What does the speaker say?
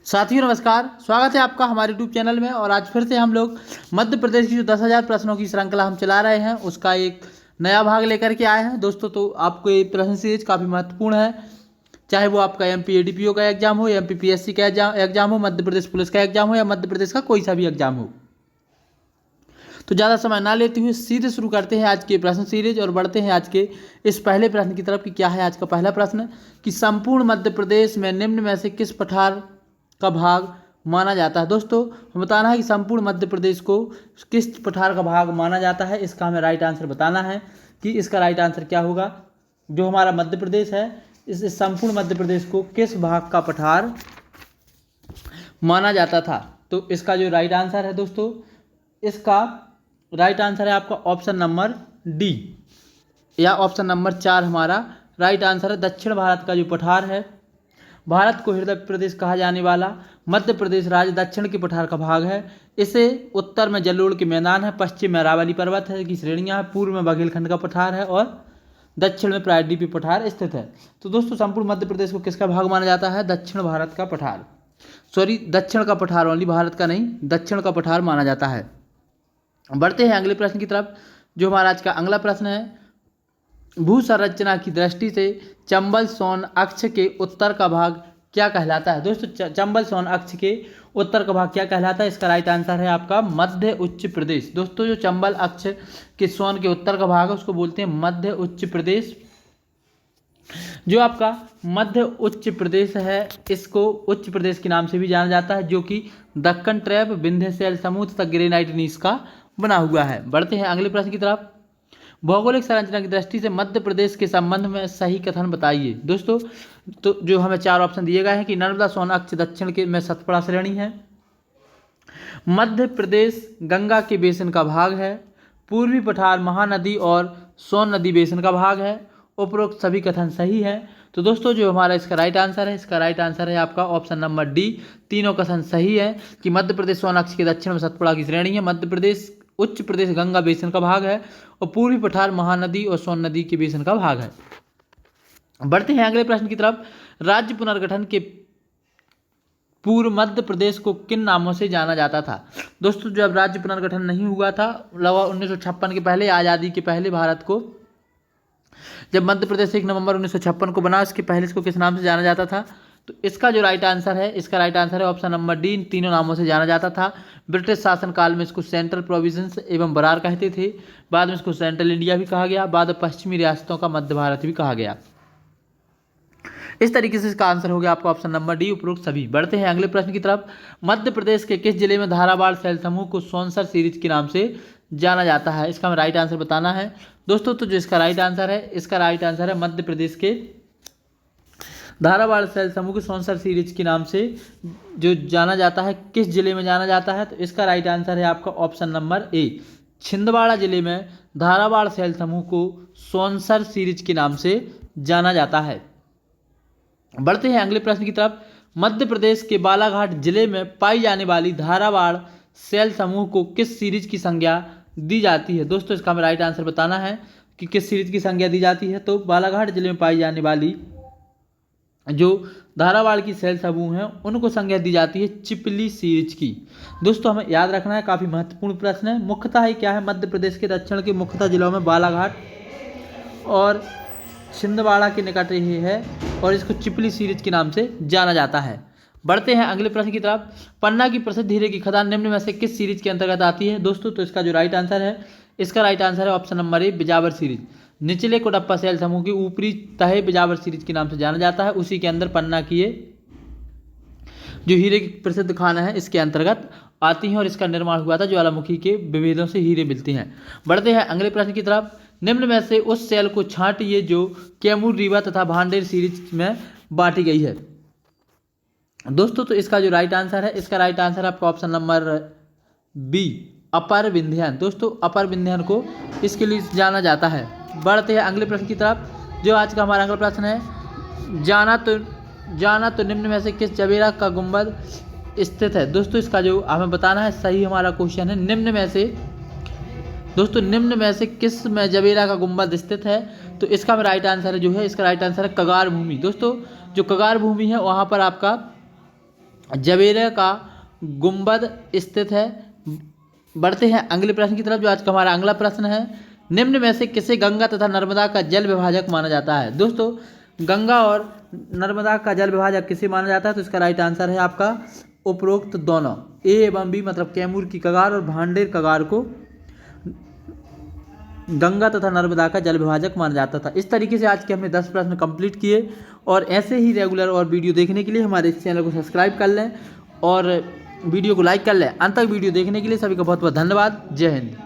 साथियों नमस्कार, स्वागत है आपका हमारे यूट्यूब चैनल में। और आज फिर से हम लोग मध्य प्रदेश की जो 10,000 प्रश्नों की श्रृंखला हम चला रहे हैं उसका एक नया भाग लेकर के आए हैं दोस्तों। तो आपको ये प्रश्न सीरीज काफ़ी महत्वपूर्ण है, चाहे वो आपका एमपी एडीपीओ का एग्जाम हो, एमपी पीएससी का एग्जाम हो, मध्य प्रदेश पुलिस का एग्जाम हो या मध्य प्रदेश का कोई सा भी एग्जाम हो। तो ज़्यादा समय ना लेते हुए सीधे शुरू करते हैं आज के प्रश्न सीरीज और बढ़ते हैं आज के इस पहले प्रश्न की तरफ कि क्या है आज का पहला प्रश्न कि संपूर्ण मध्य प्रदेश में निम्न में से किस पठार का भाग माना जाता है। दोस्तों हमें बताना है कि संपूर्ण मध्य प्रदेश को किस पठार का भाग माना जाता है। इसका हमें राइट आंसर बताना है कि इसका राइट आंसर क्या होगा। जो हमारा मध्य प्रदेश है इस संपूर्ण मध्य प्रदेश को किस भाग का पठार माना जाता था। तो इसका जो राइट आंसर है दोस्तों, इसका राइट आंसर है आपका ऑप्शन नंबर डी या ऑप्शन नंबर 4 हमारा राइट आंसर है। दक्षिण भारत का जो पठार है, भारत को हृदय प्रदेश कहा जाने वाला मध्य प्रदेश राज्य दक्षिण के पठार का भाग है। इसे उत्तर में जलोढ़ के मैदान है, पश्चिम में अरावली पर्वत है की श्रेणियां हैं, पूर्व में बघेलखंड का पठार है और दक्षिण में प्रायद्वीपीय पठार स्थित है। तो दोस्तों संपूर्ण मध्य प्रदेश को किसका भाग माना जाता है? दक्षिण भारत का पठार, सॉरी दक्षिण का पठार, ओनली भारत का नहीं, दक्षिण का पठार माना जाता है। बढ़ते हैं अगले प्रश्न की तरफ। जो हमारा आज का अगला प्रश्न है, भू संरचना की दृष्टि से चंबल सोन अक्ष के उत्तर का भाग क्या कहलाता है। दोस्तों चंबल सोन अक्ष के उत्तर का भाग क्या कहलाता है? इसका राइट आंसर है आपका मध्य उच्च प्रदेश। दोस्तों जो चंबल अक्ष के सोन के उत्तर का भाग है उसको बोलते हैं मध्य उच्च प्रदेश। जो आपका मध्य उच्च प्रदेश है इसको उच्च प्रदेश के नाम से भी जाना जाता है, जो कि दक्कन ट्रैप, विंध्य शैल समूह तथा ग्रेनाइट नीस का बना हुआ है। बढ़ते हैं अगले प्रश्न की तरफ। भौगोलिक संरचना की दृष्टि से मध्य प्रदेश के संबंध में सही कथन बताइए। दोस्तों तो जो हमें 4 ऑप्शन दिए गए हैं कि नर्मदा सोन अक्ष दक्षिण के में सतपुड़ा श्रेणी है, मध्य प्रदेश गंगा के बेसिन का भाग है, पूर्वी पठार महानदी और सोन नदी बेसिन का भाग है। उपरोक्त सभी कथन सही है। तो दोस्तों जो हमारा इसका राइट आंसर है, इसका राइट आंसर है आपका ऑप्शन नंबर डी। तीनों कथन सही है कि मध्य प्रदेश सोन अक्ष के दक्षिण में सतपुड़ा की श्रेणी है, मध्य प्रदेश उच्च प्रदेश गंगा बेसिन का भाग है और पूर्वी पठार महानदी और सोन नदी के बेसिन का भाग है। बढ़ते हैं अगले प्रश्न की तरफ। राज्य पुनर्गठन के पूर्व मध्य प्रदेश को किन नामों से जाना जाता था। दोस्तों जब राज्य पुनर्गठन नहीं हुआ था, लगभग 1956 के पहले, आज़ादी के पहले, भारत को जब मध्य प्रदेश 1 नवंबर 1956 को बना, उसके पहले इसको किस नाम से जाना जाता था। तो इसका जो राइट आंसर है, इसका राइट आंसर है ऑप्शन नंबर डी। इन तीनों नामों से जाना जाता था। ब्रिटिश शासनकाल में इसको सेंट्रल प्रोविंस एवं बरार कहते थे, बाद में इसको सेंट्रल इंडिया भी कहा गया, बाद में पश्चिमी रियासतों का मध्य भारत भी कहा गया। इस तरीके से इसका आंसर हो गया आपका ऑप्शन नंबर डी, उपरोक्त सभी। बढ़ते हैं अगले प्रश्न की तरफ। मध्य प्रदेश के किस जिले में धाराबाड़ शैल समूह को सोनसर सीरीज के नाम से जाना जाता है? इसका हमें राइट आंसर बताना है दोस्तों। तो जो इसका राइट आंसर है, इसका राइट आंसर है मध्य प्रदेश के धाराबाड़ शैल समूह को सोनसर सीरीज के नाम से जो जाना जाता है, किस जिले में जाना जाता है? तो इसका राइट आंसर है आपका ऑप्शन नंबर ए, छिंदवाड़ा जिले में धाराबाड़ शैल समूह को सोनसर सीरीज के नाम से जाना जाता है। बढ़ते हैं अगले प्रश्न की तरफ। मध्य प्रदेश के बालाघाट जिले में पाई जाने वाली धाराबाड़ शैल समूह को किस सीरीज की संज्ञा दी जाती है? दोस्तों इसका हमें राइट आंसर बताना है कि किस सीरीज की संज्ञा दी जाती है। तो बालाघाट जिले में पाई जाने वाली जो धारावाड़ की शैल समूह हैं उनको संज्ञा दी जाती है चिपली सीरीज की। दोस्तों हमें याद रखना है, काफ़ी महत्वपूर्ण प्रश्न है। मुख्यतः ही क्या है, मध्य प्रदेश के दक्षिण के मुख्यतः जिलों में बालाघाट और छिंदवाड़ा के निकट ही है और इसको चिपली सीरीज के नाम से जाना जाता है। बढ़ते हैं अगले प्रश्न की तरफ। पन्ना की प्रसिद्ध हीरे की खदान निम्न में से किस सीरीज के अंतर्गत आती है? दोस्तों तो इसका जो राइट आंसर है, इसका राइट आंसर है option number A, Bijawar series. निचले कोडप्पा शैल समूह की ऊपरी तह बिजावर सीरीज के नाम से जाना जाता है, उसी के अंदर पन्ना की ये जो हीरे की प्रसिद्ध खान है इसके अंतर्गत आती हैं और इसका निर्माण हुआ था ज्वालामुखी के विभेदों से हीरे मिलते हैं। बढ़ते हैं अगले प्रश्न की तरफ। निम्न में से उस शैल को छांटिए जो कैमूर, रीवा तथा भांडेर सीरीज में बांटी गई है। दोस्तों तो इसका जो राइट आंसर है, इसका राइट आंसर है आपका ऑप्शन नंबर बी, अपर विंध्यान। दोस्तों अपर विंध्यान को इसके लिए जाना जाता है। बढ़ते हैं अगले प्रश्न की तरफ। जो आज का हमारा अगला प्रश्न है, जाना तो निम्न में से किस जबेरा का गुंबद स्थित है? दोस्तों इसका जो हमें बताना है, सही हमारा क्वेश्चन है निम्न में से, दोस्तों निम्न में से किस में जबेरा का गुंबद स्थित है? तो इसका राइट आंसर जो है, इसका राइट आंसर है कगार भूमि। दोस्तों जो कगार भूमि है वहाँ पर आपका जवेरा का गुंबद स्थित है। बढ़ते हैं अगले प्रश्न की तरफ, जो आज का हमारा अगला प्रश्न है। निम्न में से किसे गंगा तथा नर्मदा का जल विभाजक माना जाता है? दोस्तों, गंगा और नर्मदा का जल विभाजक किसे माना जाता है? तो इसका राइट आंसर है आपका उपरोक्त दोनों, ए एवं बी, मतलब कैमूर की कगार और भांडेर कगार को गंगा तथा नर्मदा का जल विभाजक माना जाता था। इस तरीके से आज के हमने 10 प्रश्न कंप्लीट किए, और ऐसे ही रेगुलर और वीडियो देखने के लिए हमारे इस चैनल को सब्सक्राइब कर लें और वीडियो को लाइक कर लें। अंत तक वीडियो देखने के लिए सभी का बहुत बहुत धन्यवाद। जय हिंद।